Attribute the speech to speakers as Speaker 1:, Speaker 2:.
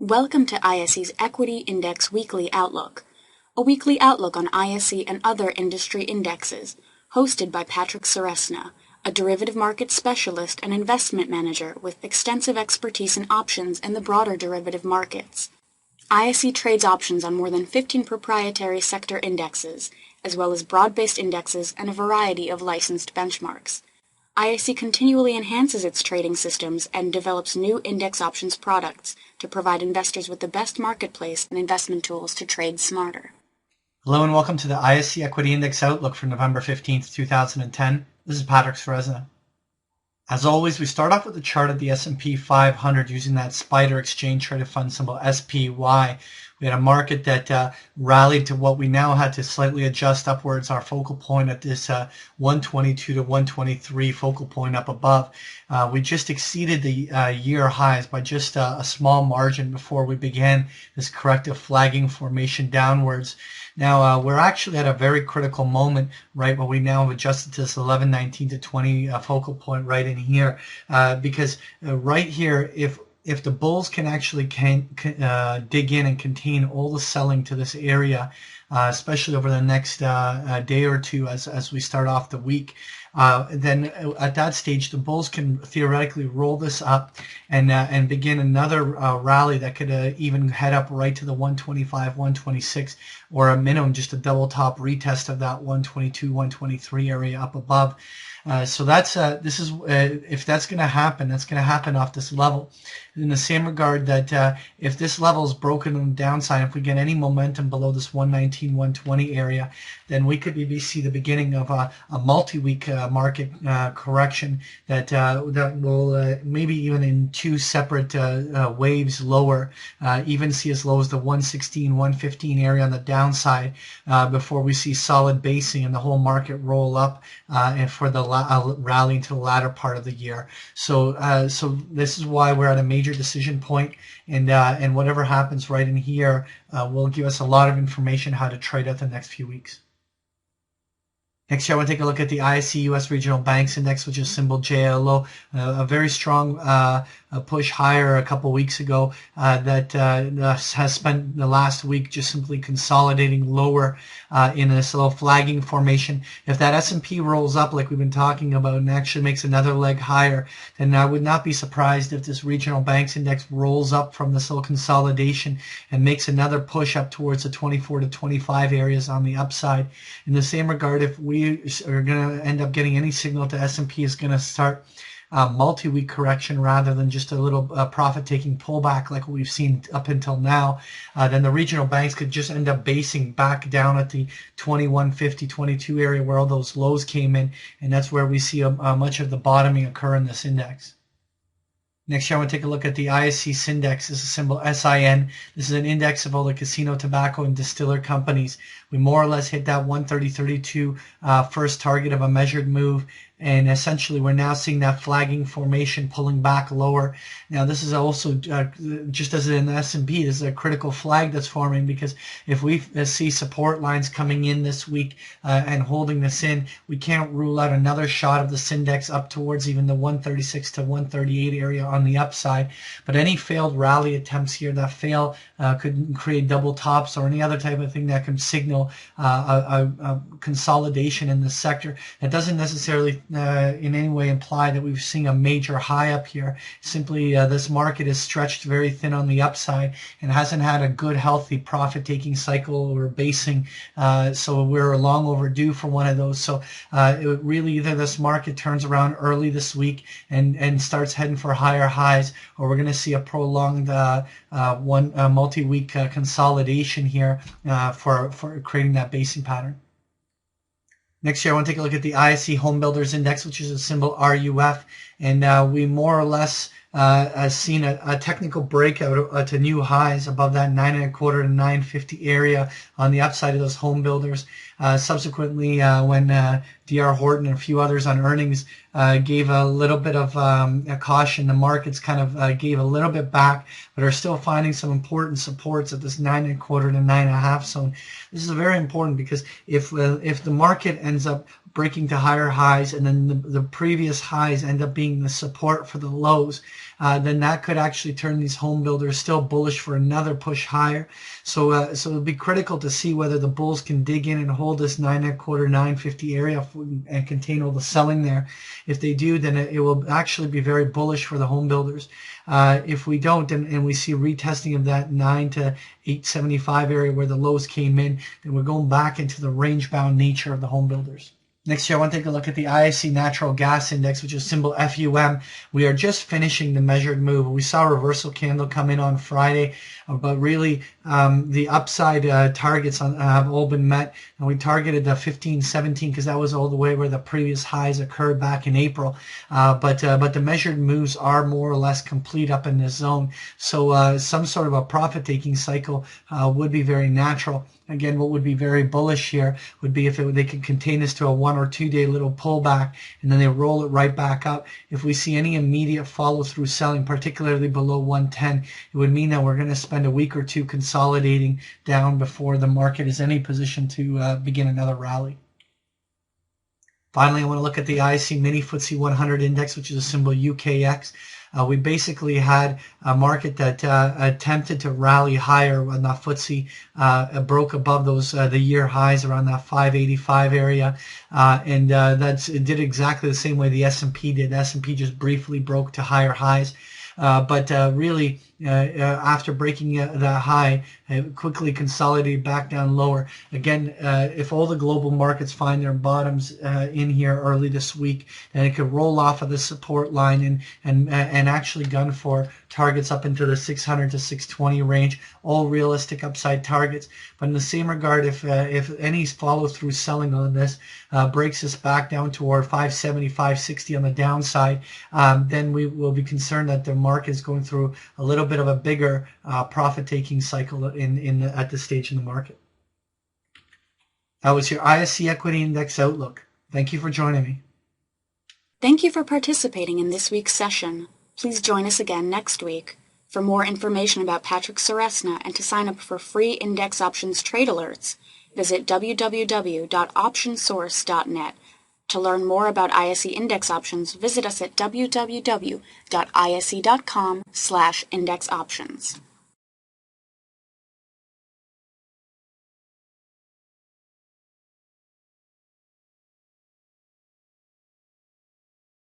Speaker 1: Welcome to ISE's Equity Index Weekly Outlook, a weekly outlook on ISE and other industry indexes, hosted by Patrick Ceresna, a derivative market specialist and investment manager with extensive expertise in options and the broader derivative markets. ISE trades options on more than 15 proprietary sector indexes, as well as broad-based indexes and a variety of licensed benchmarks. ISE continually enhances its trading systems and develops new index options products to provide investors with the best marketplace and investment tools to trade smarter.
Speaker 2: Hello and welcome to the ISE Equity Index Outlook for November 15th, 2010. This is Patrick Ceresna. As always, we start off with a chart of the S&P 500 using that SPDR exchange traded fund symbol SPY. We had a market that rallied to what we now had to slightly adjust upwards our focal point at this 122 to 123 focal point up above. We just exceeded the year highs by just a small margin before we began this corrective flagging formation downwards. Now, we're actually at a very critical moment, right, where we now have adjusted to this 1119 to 20 focal point right in here, because right here, if the bulls can actually dig in and contain all the selling to this area, especially over the next day or two as we start off the week, then at that stage the bulls can theoretically roll this up and begin another rally that could even head up right to the 125, 126, or a minimum just a double top retest of that 122, 123 area up above. So that's this is if that's going to happen, that's going to happen off this level. In the same regard that if this level is broken on the downside, if we get any momentum below this 119, 120 area, then we could maybe see the beginning of a multi-week market correction that will maybe even in two separate waves lower, even see as low as the 116, 115 area on the downside before we see solid basing and the whole market roll up and for the rally into the latter part of the year. So so this is why we're at a major decision point, and whatever happens right in here will give us a lot of information how to trade out the next few weeks. Next here, I want to take a look at the ISE US Regional Banks Index, which is symbol JLO, a very strong push higher a couple weeks ago that has spent the last week just simply consolidating lower in this little flagging formation. If that S&P rolls up like we've been talking about and actually makes another leg higher, then I would not be surprised if this Regional Banks Index rolls up from this little consolidation and makes another push up towards the 24 to 25 areas on the upside. In the same regard, if we are going to end up getting any signal to S&P is going to start multi-week correction rather than just a little profit-taking pullback like we've seen up until now, then the regional banks could just end up basing back down at the 2150, 22 area where all those lows came in, and that's where we see much of the bottoming occur in this index. Next here, I want to take a look at the ISE Syndex. This is symbol SIN. This is an index of all the casino, tobacco, and distiller companies. We more or less hit that 130.32 first target of a measured move, and essentially we're now seeing that flagging formation pulling back lower. Now this is also just as in the S&P, this is a critical flag that's forming, because if we see support lines coming in this week and holding this in, we can't rule out another shot of the Syndex up towards even the 136 to 138 area on the upside. But any failed rally attempts here that fail could create double tops or any other type of thing that can signal a consolidation in the sector. That doesn't necessarily in any way imply that we've seen a major high up here. Simply this market is stretched very thin on the upside and hasn't had a good healthy profit taking cycle or basing, so we're long overdue for one of those. So it really either this market turns around early this week and starts heading for higher highs, or we're going to see a prolonged multi-week consolidation here for creating that basing pattern. Next year, I want to take a look at the ISE Home Builders Index, which is a symbol RUF, and we more or less has seen a technical breakout to new highs above that 9.25 to 950 area on the upside of those home builders. Subsequently, when DR Horton and a few others on earnings gave a little bit of a caution, the markets kind of gave a little bit back, but are still finding some important supports at this 9.25 to 9.5 zone. This is very important because if the market ends up breaking to higher highs, and then the previous highs end up being the support for the lows, then that could actually turn these home builders still bullish for another push higher. So it'll be critical to see whether the bulls can dig in and hold this 9.25, 950 area and contain all the selling there. If they do, then it will actually be very bullish for the home builders. If we don't, and we see retesting of that 9 to 875 area where the lows came in, then we're going back into the range-bound nature of the home builders. Next here, I want to take a look at the ISE Natural Gas Index, which is symbol FUM. We are just finishing the measured move. We saw a reversal candle come in on Friday, but really the upside targets have all been met. And we targeted the 1517 because that was all the way where the previous highs occurred back in April. But the measured moves are more or less complete up in this zone. So some sort of a profit-taking cycle would be very natural. Again, what would be very bullish here would be if they could contain this to a 1 or 2 day little pullback and then they roll it right back up. If we see any immediate follow through selling, particularly below 110, it would mean that we're going to spend a week or two consolidating down before the market is in any position to begin another rally. Finally, I want to look at the ISE Mini FTSE 100 Index, which is a symbol UKX. We basically had a market that attempted to rally higher when the FTSE broke above those the year highs around that 585 area, and it did exactly the same way the S&P did. The S&P just briefly broke to higher highs. But really, after breaking the high, it quickly consolidated back down lower. Again, if all the global markets find their bottoms in here early this week, then it could roll off of the support line and actually gun for targets up into the 600 to 620 range, all realistic upside targets. But in the same regard, if any follow-through selling on this breaks us back down toward 570, 560 on the downside, then we will be concerned that the market is going through a little bit of a bigger profit-taking cycle at this stage in the market. That was your ISE Equity Index Outlook. Thank you for joining me.
Speaker 1: Thank you for participating in this week's session. Please join us again next week. For more information about Patrick Ceresna and to sign up for free index options trade alerts, visit www.optionsource.net. To learn more about ISE index options, visit us at www.ise.com/indexoptions.